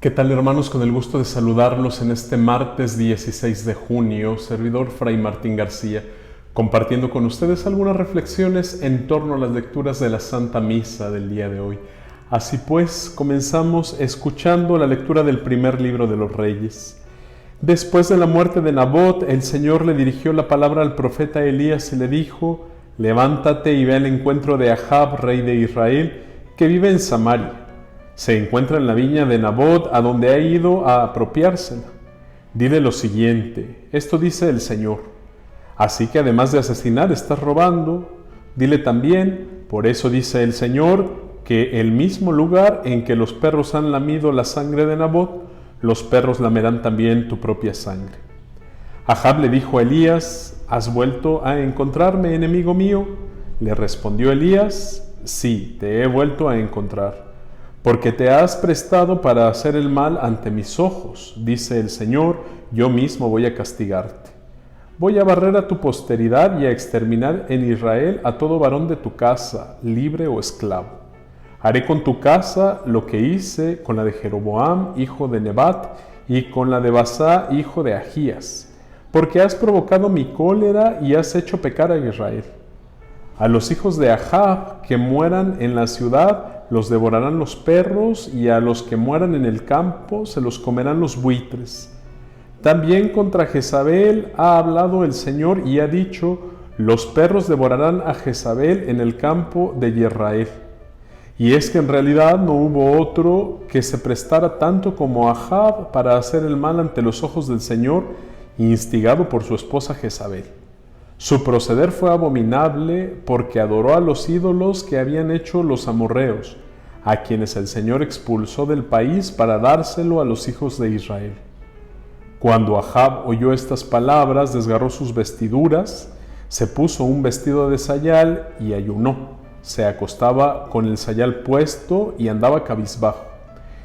¿Qué tal, hermanos? Con el gusto de saludarlos en este martes 16 de junio, servidor Fray Martín García, compartiendo con ustedes algunas reflexiones en torno a las lecturas de la Santa Misa del día de hoy. Así pues, comenzamos escuchando la lectura del primer libro de los Reyes. Después de la muerte de Nabot, el Señor le dirigió la palabra al profeta Elías y le dijo: «Levántate y ve al encuentro de Ahab, rey de Israel, que vive en Samaria. Se encuentra en la viña de Nabot, a donde ha ido a apropiársela. Dile lo siguiente: esto dice el Señor. Así que además de asesinar, estás robando. Dile también: por eso dice el Señor, que el mismo lugar en que los perros han lamido la sangre de Nabot, los perros lamerán también tu propia sangre». Ahab le dijo a Elías: ¿has vuelto a encontrarme, enemigo mío? Le respondió Elías: sí, te he vuelto a encontrar, porque te has prestado para hacer el mal ante mis ojos. Dice el Señor: yo mismo voy a castigarte. Voy a barrer a tu posteridad y a exterminar en Israel a todo varón de tu casa, libre o esclavo. Haré con tu casa lo que hice con la de Jeroboam, hijo de Nebat, y con la de Basá, hijo de Ahías, porque has provocado mi cólera y has hecho pecar a Israel. A los hijos de Ahab que mueran en la ciudad los devorarán los perros, y a los que mueran en el campo se los comerán los buitres. También contra Jezabel ha hablado el Señor y ha dicho: los perros devorarán a Jezabel en el campo de Jezreel. Y es que en realidad no hubo otro que se prestara tanto como Ahab para hacer el mal ante los ojos del Señor, instigado por su esposa Jezabel. Su proceder fue abominable porque adoró a los ídolos que habían hecho los amorreos, a quienes el Señor expulsó del país para dárselo a los hijos de Israel. Cuando Ahab oyó estas palabras, desgarró sus vestiduras, se puso un vestido de sayal y ayunó. Se acostaba con el sayal puesto y andaba cabizbajo.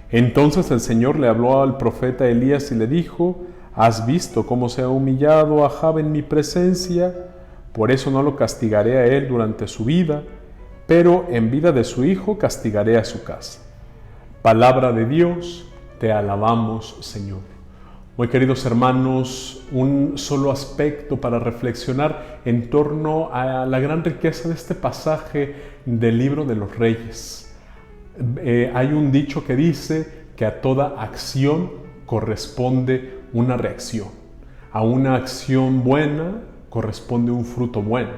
Entonces el Señor le habló al profeta Elías y le dijo: ¿has visto cómo se ha humillado Ahab en mi presencia? Por eso no lo castigaré a él durante su vida, pero en vida de su hijo castigaré a su casa. Palabra de Dios, te alabamos, Señor. Muy queridos hermanos, un solo aspecto para reflexionar en torno a la gran riqueza de este pasaje del libro de los Reyes. Hay un dicho que dice que a toda acción corresponde una reacción. A una acción buena corresponde un fruto bueno.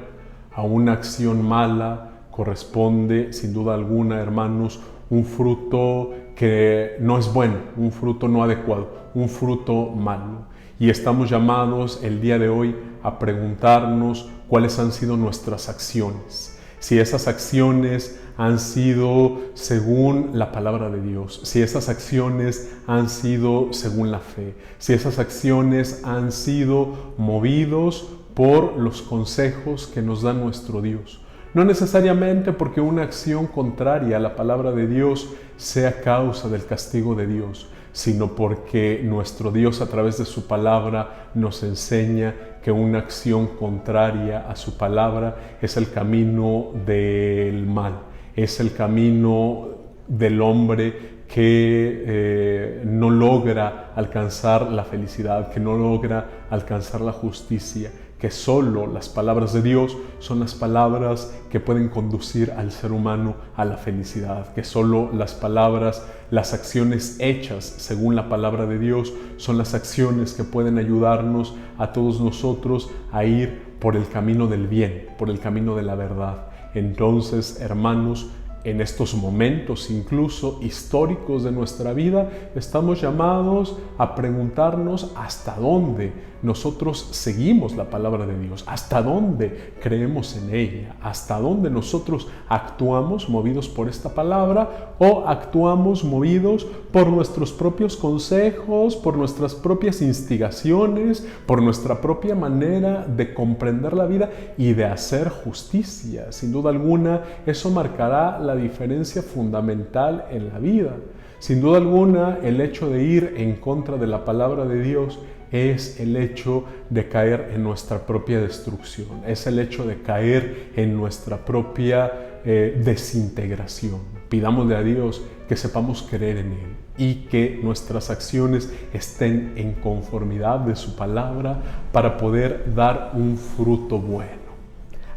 A una acción mala corresponde, sin duda alguna, hermanos, un fruto que no es bueno, un fruto no adecuado, un fruto malo. Y estamos llamados el día de hoy a preguntarnos cuáles han sido nuestras acciones. Si esas acciones han sido según la palabra de Dios, si esas acciones han sido según la fe, si esas acciones han sido movidos por los consejos que nos da nuestro Dios. No necesariamente porque una acción contraria a la palabra de Dios sea causa del castigo de Dios, sino porque nuestro Dios, a través de su palabra, nos enseña que una acción contraria a su palabra es el camino del mal, es el camino del hombre que no logra alcanzar la felicidad, que no logra alcanzar la justicia, que solo las palabras de Dios son las palabras que pueden conducir al ser humano a la felicidad, que solo las palabras, las acciones hechas según la palabra de Dios son las acciones que pueden ayudarnos a todos nosotros a ir por el camino del bien, por el camino de la verdad. Entonces, hermanos, en estos momentos incluso históricos de nuestra vida, estamos llamados a preguntarnos hasta dónde nosotros seguimos la palabra de Dios, hasta dónde creemos en ella, hasta dónde nosotros actuamos movidos por esta palabra o actuamos movidos por nuestros propios consejos, por nuestras propias instigaciones, por nuestra propia manera de comprender la vida y de hacer justicia. Sin duda alguna, eso marcará la diferencia fundamental en la vida. Sin duda alguna, el hecho de ir en contra de la palabra de Dios es el hecho de caer en nuestra propia destrucción, es el hecho de caer en nuestra propia desintegración. Pidámosle a Dios que sepamos creer en Él y que nuestras acciones estén en conformidad de su palabra para poder dar un fruto bueno.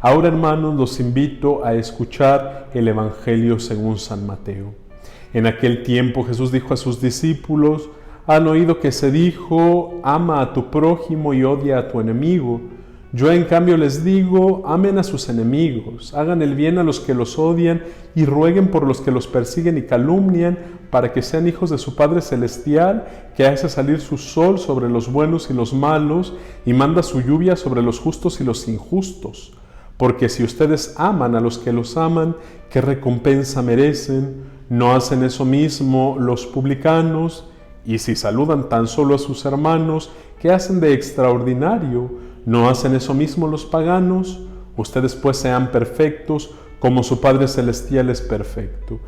Ahora, hermanos, los invito a escuchar el Evangelio según San Mateo. En aquel tiempo Jesús dijo a sus discípulos: han oído que se dijo, ama a tu prójimo y odia a tu enemigo. Yo en cambio les digo, amen a sus enemigos, hagan el bien a los que los odian y rueguen por los que los persiguen y calumnian, para que sean hijos de su Padre Celestial, que hace salir su sol sobre los buenos y los malos, y manda su lluvia sobre los justos y los injustos. Porque si ustedes aman a los que los aman, ¿qué recompensa merecen? ¿No hacen eso mismo los publicanos? Y si saludan tan solo a sus hermanos, ¿qué hacen de extraordinario? ¿No hacen eso mismo los paganos? Ustedes pues sean perfectos, como su Padre Celestial es perfecto.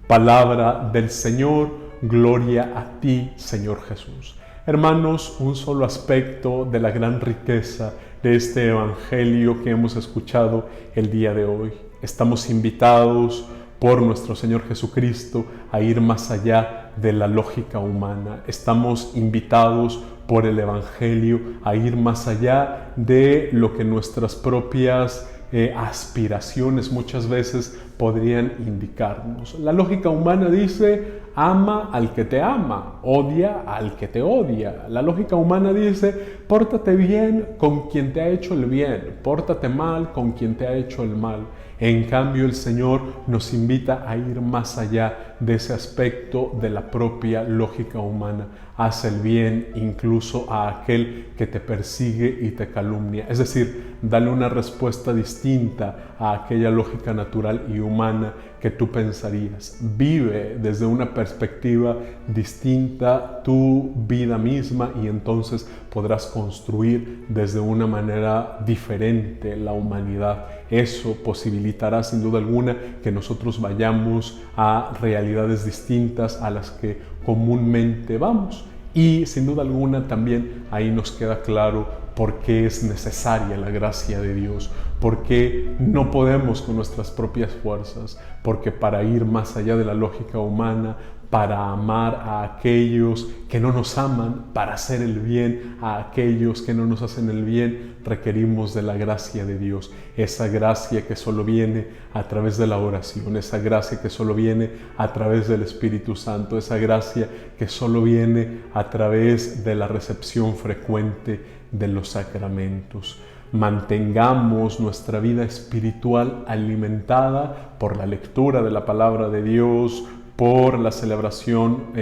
Palabra del Señor, gloria a ti, Señor Jesús. Hermanos, un solo aspecto de la gran riqueza de este Evangelio que hemos escuchado el día de hoy. Estamos invitados por nuestro Señor Jesucristo a ir más allá de la lógica humana. Estamos invitados por el Evangelio a ir más allá de lo que nuestras propias aspiraciones muchas veces podrían indicarnos. La lógica humana dice, ama al que te ama, odia al que te odia. La lógica humana dice, pórtate bien con quien te ha hecho el bien, pórtate mal con quien te ha hecho el mal. En cambio, el Señor nos invita a ir más allá de ese aspecto de la propia lógica humana. Haz el bien incluso a aquel que te persigue y te calumnia. Es decir, dale una respuesta distinta a aquella lógica natural y humana que tú pensarías. Vive desde una perspectiva distinta tu vida misma y entonces podrás construir desde una manera diferente la humanidad. Eso posibilitará sin duda alguna que nosotros vayamos a realidades distintas a las que comúnmente vamos. Y sin duda alguna también ahí nos queda claro por qué es necesaria la gracia de Dios, por qué no podemos con nuestras propias fuerzas, porque para ir más allá de la lógica humana, para amar a aquellos que no nos aman, para hacer el bien a aquellos que no nos hacen el bien, requerimos de la gracia de Dios. Esa gracia que solo viene a través de la oración, esa gracia que solo viene a través del Espíritu Santo, esa gracia que solo viene a través de la recepción frecuente de los sacramentos. Mantengamos nuestra vida espiritual alimentada por la lectura de la palabra de Dios, por la celebración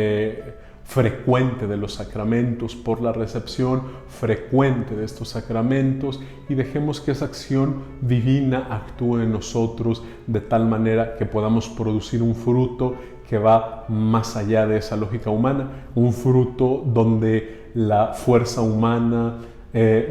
frecuente de los sacramentos, por la recepción frecuente de estos sacramentos, y dejemos que esa acción divina actúe en nosotros de tal manera que podamos producir un fruto que va más allá de esa lógica humana, un fruto donde la fuerza humana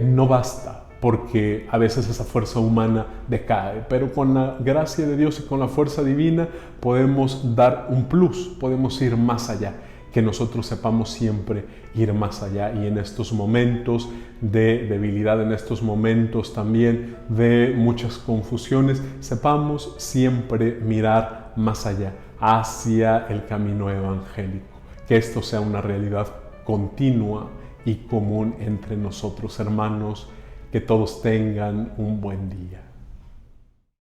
no basta, porque a veces esa fuerza humana decae, pero con la gracia de Dios y con la fuerza divina podemos dar un plus, podemos ir más allá, que nosotros sepamos siempre ir más allá, y en estos momentos de debilidad, en estos momentos también de muchas confusiones, sepamos siempre mirar más allá, hacia el camino evangélico, que esto sea una realidad continua y común entre nosotros, hermanos. Que todos tengan un buen día.